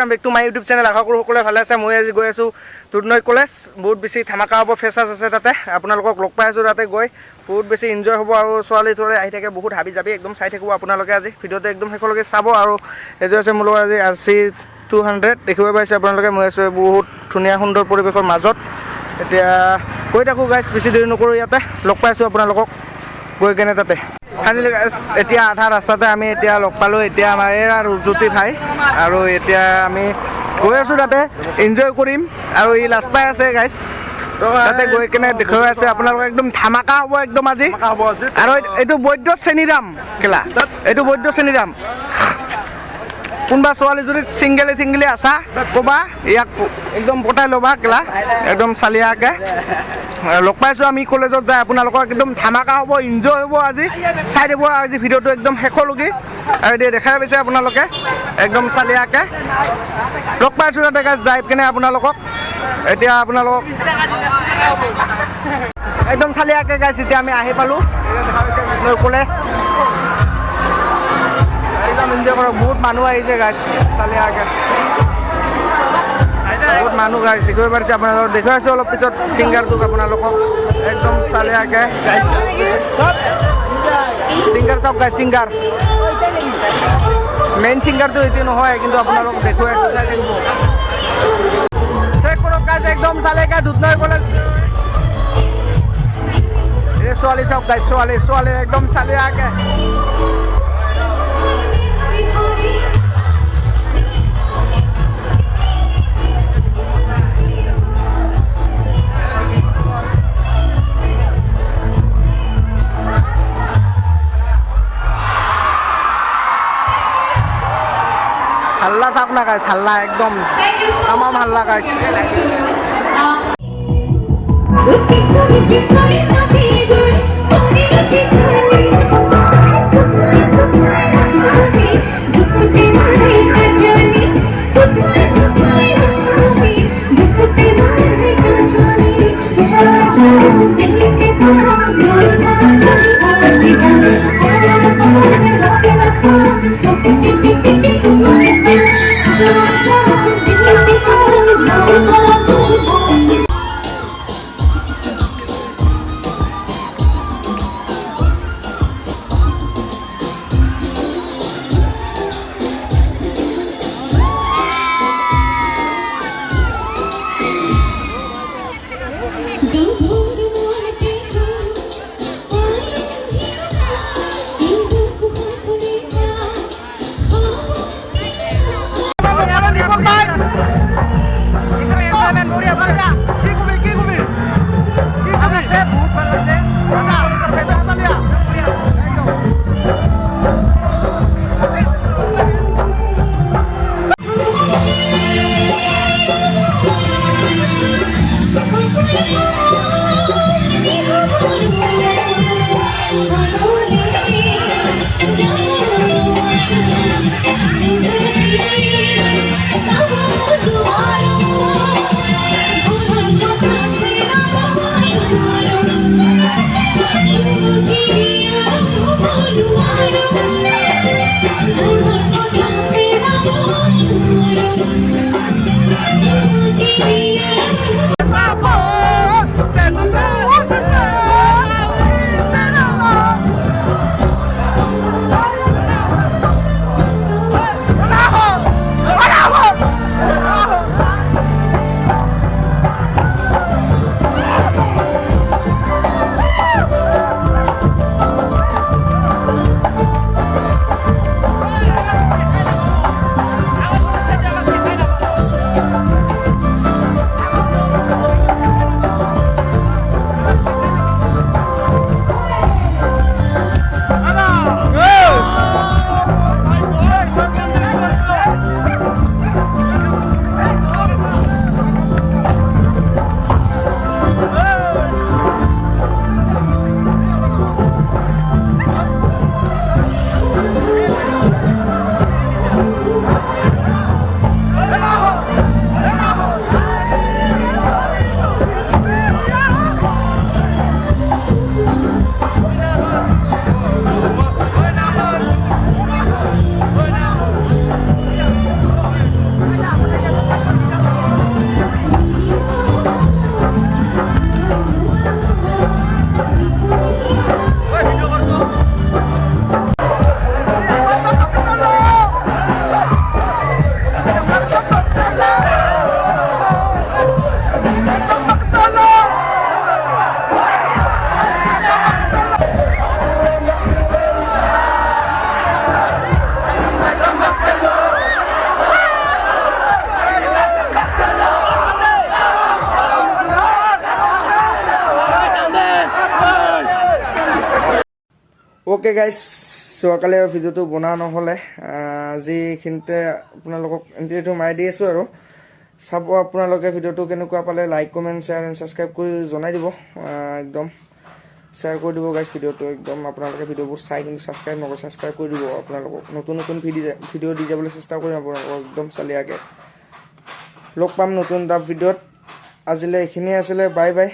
Welcome back to my YouTube channel. আশা কৰোঁ সকলোৱে ভালে আছে। মই আজি গৈ আছোঁ দুধনৈ কলেজ। বহুত বেছি ধামাকা হ'ব, ফ্ৰেছাৰ্ছ আছে তাতে। আপোনালোকক লগ পাই আছোঁ তাতে গৈ বহুত বেছি এনজয় হ'ব আৰু ছোৱালী থোৱালী আহি থাকে বহুত হাবি যাবি একদম চাই থাকিব আপোনালোকে। আজি ভিডিঅ'টো একদম শেষলৈকে চাব। আৰু এইটো আছে মোৰ লগত আজি RC200 দেখিব পাইছে আপোনালোকে। মই আছোঁ বহুত ধুনীয়া সুন্দৰ পৰিৱেশৰ মাজত। এতিয়া গৈ থাকোঁ গাইছ, বেছি দেৰি নকৰোঁ, ইয়াতে লগ পাইছোঁ আপোনালোকক গৈ কেনে তাতে। ফাইনেলি গাইছ এতিয়া আধা ৰাস্তাতে আমি এতিয়া লগ পালোঁ। এতিয়া আমাৰ এই ৰুজুতি ভাই আৰু এতিয়া আমি গৈ আছোঁ তাতে এনজয় কৰিম। আৰু ই লাষ্ট পাই আছে গাইছ, তাতে গৈ কেনে দেখুৱাই আছে আপোনালোকক একদম ধামাকা হ'ব একদম আজি। আৰু এইটো বৈদ্য শ্ৰেণীৰাম খেলা, এইটো বৈদ্য শ্ৰেণীৰাম। কোনোবা ছোৱালী যদি ছিংগেলি থিংগেলি আছা ক'বা, ইয়াক একদম পটাই ল'বা কেলা, একদম চালিয়াকৈ লগ পাইছোঁ আমি কলেজত যাই। আপোনালোকক একদম ধামাকা হ'ব, এনজয় হ'ব আজি। চাই দিব আজি ভিডিঅ'টো একদম শেষলৈকে। আৰু এতিয়া দেখাই পাইছে আপোনালোকে একদম চালিয়াকৈ লগ পাইছোঁ তাতে গাইছ যাই কেনে আপোনালোকক। এতিয়া আপোনালোকক একদম চালিয়াকৈ গাইছ এতিয়া আমি আহি পালোঁ কলেজ। একদম এনজয় কৰক, বহুত মানুহ আহিছে গাইছ চালিয়াকৈ, বহুত মানুহ গাইছ দেখিব পাৰিছে আপোনালোকক। দেখুৱাই আছোঁ অলপ পিছত ছিংগাৰটোক আপোনালোকক একদম চালিয়াকৈ গাইছ। ছিংগাৰ চাওক গাইছ, ছিংগাৰ মেইন ছিংগাৰটো এইটো নহয়, কিন্তু আপোনালোক দেখুৱাই আছোঁ চাই থাকিব। চেক কৰক গাইছ একদম চালিয়াকৈ দুধনৈ কলেজ। এই ছোৱালী চাওক গাইছ, ছোৱালী একদম চালিয়াকৈ। হাল্লা চাওক না গাইছ, হাল্লা একদম তামাম হাল্লা গাইছ। অ'কে গাইজ যোৱাকালি আৰু ভিডিঅ'টো বনোৱা নহ'লে আজি এইখিনিতে আপোনালোকক এণ্ট্ৰিটো মাৰি দি আছোঁ আৰু চাব আপোনালোকে ভিডিঅ'টো কেনেকুৱা পালে like comment share and subscribe কৰি জনাই দিব একদম শ্বেয়াৰ কৰি দিব গাইজ ভিডিঅ'টো একদম আপোনালোকে ভিডিঅ'বোৰ চাই কিন্তু ছাবস্ক্ৰাইব নকৰে ছাবস্ক্ৰাইব কৰি দিব আপোনালোকক নতুন নতুন ভিডিঅ' দি যাবলৈ চেষ্টা কৰিম আপোনালোকক একদম চালিয়াকৈ লগ পাম নতুন এটা ভিডিঅ'ত আজিলৈ এইখিনিয়ে আছিলে বাই বাই